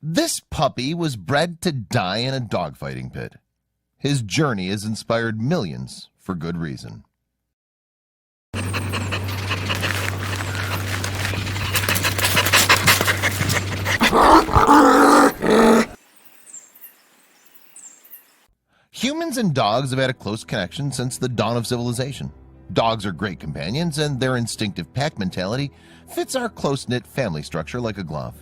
This puppy was bred to die in a dogfighting pit. His journey has inspired millions for good reason. Humans and dogs have had a close connection since the dawn of civilization. Dogs are great companions, and their instinctive pack mentality fits our close-knit family structure like a glove.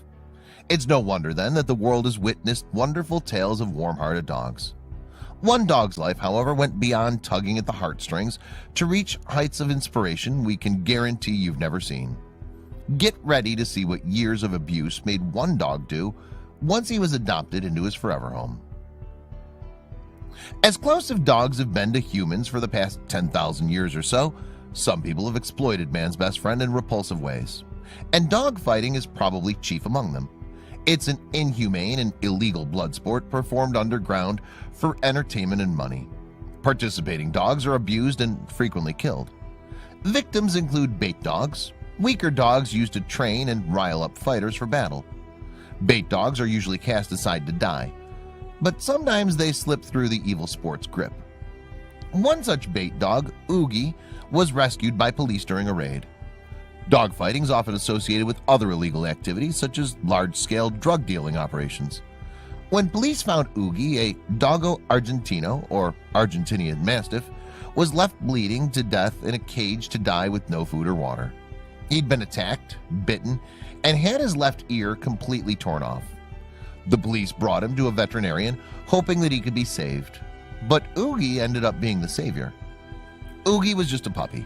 It's no wonder then that the world has witnessed wonderful tales of warm-hearted dogs. One dog's life, however, went beyond tugging at the heartstrings to reach heights of inspiration we can guarantee you've never seen. Get ready to see what years of abuse made one dog do once he was adopted into his forever home. As close as dogs have been to humans for the past 10,000 years or so, some people have exploited man's best friend in repulsive ways, and dogfighting is probably chief among them. It's an inhumane and illegal blood sport performed underground for entertainment and money. Participating dogs are abused and frequently killed. Victims include bait dogs, weaker dogs used to train and rile up fighters for battle. Bait dogs are usually cast aside to die, but sometimes they slip through the evil sport's grip. One such bait dog, Oogie, was rescued by police during a raid. Dogfighting is often associated with other illegal activities such as large-scale drug dealing operations. When police found Oogie, a Dogo Argentino or Argentinian Mastiff, was left bleeding to death in a cage to die with no food or water. He'd been attacked, bitten, and had his left ear completely torn off. The police brought him to a veterinarian, hoping that he could be saved. But Oogie ended up being the savior. Oogie was just a puppy.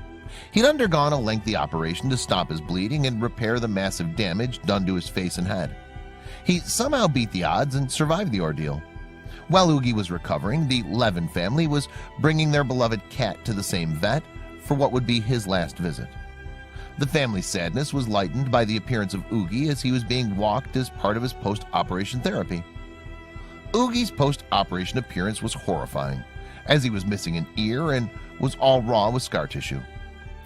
He'd undergone a lengthy operation to stop his bleeding and repair the massive damage done to his face and head. He somehow beat the odds and survived the ordeal. While Oogie was recovering, the Levin family was bringing their beloved cat to the same vet for what would be his last visit. The family's sadness was lightened by the appearance of Oogie as he was being walked as part of his post-operation therapy. Oogie's post-operation appearance was horrifying, as he was missing an ear and was all raw with scar tissue.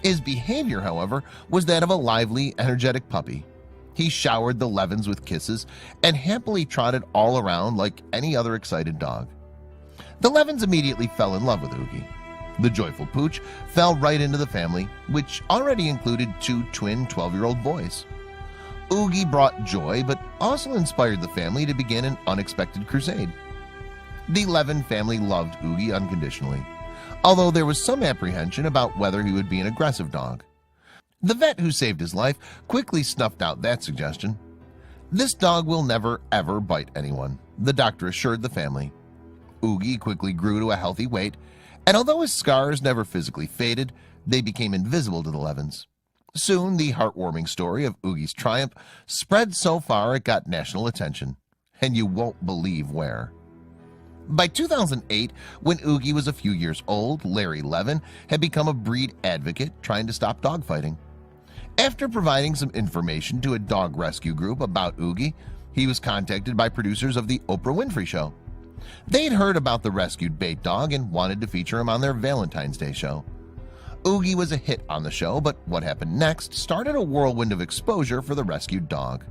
His behavior, however, was that of a lively, energetic puppy. He showered the Levins with kisses and happily trotted all around like any other excited dog. The Levins immediately fell in love with Oogie. The joyful pooch fell right into the family, which already included two twin 12-year-old boys. Oogie brought joy, but also inspired the family to begin an unexpected crusade. The Levin family loved Oogie unconditionally, although there was some apprehension about whether he would be an aggressive dog. The vet who saved his life quickly snuffed out that suggestion. "This dog will never ever bite anyone," the doctor assured the family. Oogie quickly grew to a healthy weight, and although his scars never physically faded, they became invisible to the Levins. Soon the heartwarming story of Oogie's triumph spread so far it got national attention, and you won't believe where. By 2008, when Oogie was a few years old, Larry Levin had become a breed advocate trying to stop dogfighting. After providing some information to a dog rescue group about Oogie, he was contacted by producers of the Oprah Winfrey Show. They'd heard about the rescued bait dog and wanted to feature him on their Valentine's Day show. Oogie was a hit on the show, but what happened next started a whirlwind of exposure for the rescued dog.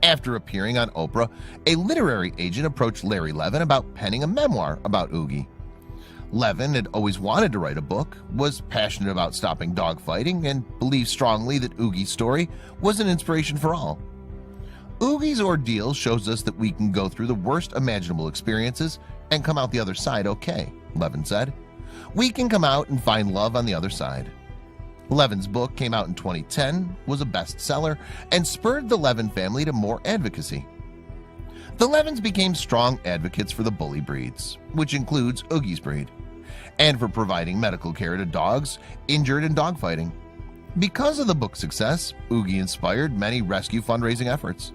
After appearing on Oprah, a literary agent approached Larry Levin about penning a memoir about Oogie. Levin had always wanted to write a book, was passionate about stopping dogfighting, and believed strongly that Oogie's story was an inspiration for all. Oogie's ordeal shows us that we can go through the worst imaginable experiences and come out the other side okay, Levin said. We can come out and find love on the other side. Levin's book came out in 2010, was a bestseller, and spurred the Levin family to more advocacy. The Levins became strong advocates for the bully breeds, which includes Oogie's breed, and for providing medical care to dogs injured in dogfighting. Because of the book's success, Oogie inspired many rescue fundraising efforts.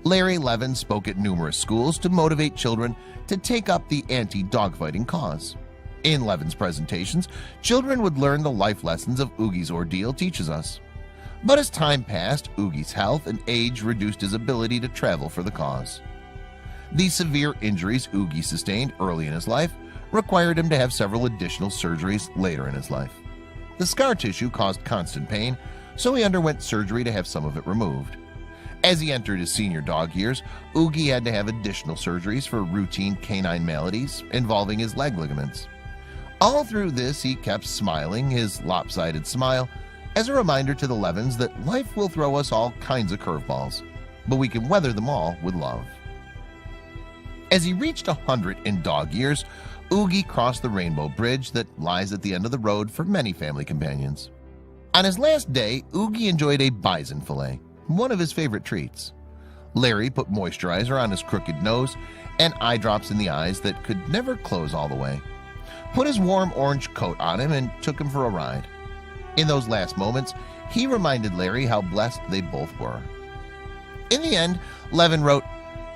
Larry Levin spoke at numerous schools to motivate children to take up the anti-dogfighting cause. In Levin's presentations, children would learn the life lessons of Oogie's ordeal teaches us. But as time passed, Oogie's health and age reduced his ability to travel for the cause. The severe injuries Oogie sustained early in his life required him to have several additional surgeries later in his life. The scar tissue caused constant pain, so he underwent surgery to have some of it removed. As he entered his senior dog years, Oogie had to have additional surgeries for routine canine maladies involving his leg ligaments. All through this, he kept smiling, his lopsided smile, as a reminder to the Levins that life will throw us all kinds of curveballs, but we can weather them all with love. As he reached 100 in dog years, Oogie crossed the rainbow bridge that lies at the end of the road for many family companions. On his last day, Oogie enjoyed a bison fillet, one of his favorite treats. Larry put moisturizer on his crooked nose and eye drops in the eyes that could never close all the way, put his warm orange coat on him, and took him for a ride. In those last moments, he reminded Larry how blessed they both were. In the end, Levin wrote,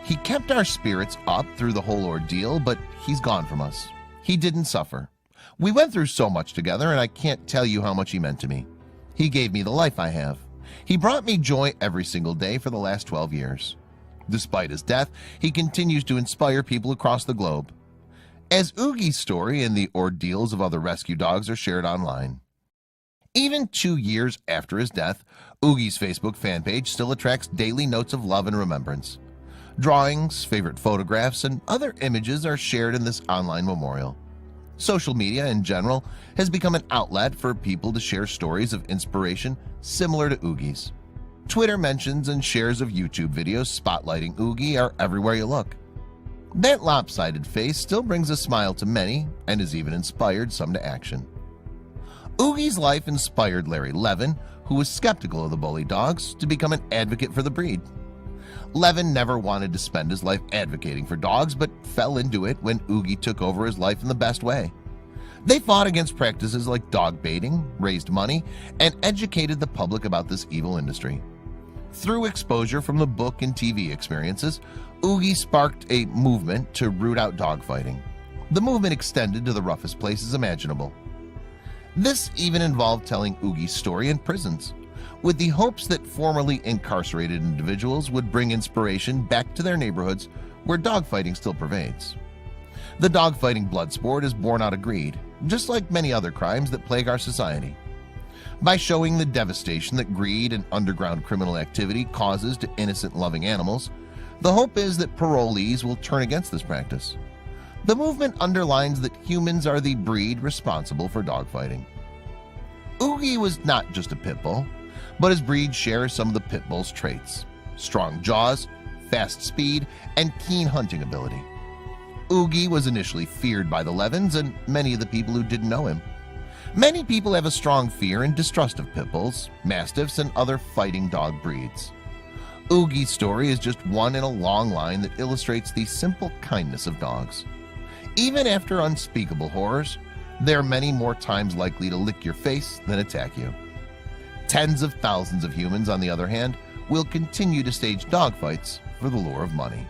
"He kept our spirits up through the whole ordeal, but he's gone from us. He didn't suffer. We went through so much together, and I can't tell you how much he meant to me. He gave me the life I have. He brought me joy every single day for the last 12 years. Despite his death, he continues to inspire people across the globe." As Oogie's story and the ordeals of other rescue dogs are shared online. Even 2 years after his death, Oogie's Facebook fan page still attracts daily notes of love and remembrance. Drawings, favorite photographs, and other images are shared in this online memorial. Social media in general has become an outlet for people to share stories of inspiration similar to Oogie's. Twitter mentions and shares of YouTube videos spotlighting Oogie are everywhere you look. That lopsided face still brings a smile to many and has even inspired some to action. Oogie's life inspired Larry Levin, who was skeptical of the bully dogs, to become an advocate for the breed. Levin never wanted to spend his life advocating for dogs, but fell into it when Oogie took over his life in the best way. They fought against practices like dog baiting, raised money, and educated the public about this evil industry. Through exposure from the book and TV experiences, Oogie sparked a movement to root out dogfighting. The movement extended to the roughest places imaginable. This even involved telling Oogie's story in prisons, with the hopes that formerly incarcerated individuals would bring inspiration back to their neighborhoods where dogfighting still pervades. The dogfighting blood sport is born out of greed, just like many other crimes that plague our society. By showing the devastation that greed and underground criminal activity causes to innocent loving animals, the hope is that parolees will turn against this practice. The movement underlines that humans are the breed responsible for dogfighting. Oogie was not just a pit bull, but his breed shares some of the pit bull's traits: strong jaws, fast speed, and keen hunting ability. Oogie was initially feared by the Levins and many of the people who didn't know him. Many people have a strong fear and distrust of pit bulls, mastiffs, and other fighting dog breeds. Oogie's story is just one in a long line that illustrates the simple kindness of dogs. Even after unspeakable horrors, they are many more times likely to lick your face than attack you. Tens of thousands of humans, on the other hand, will continue to stage dogfights for the lure of money.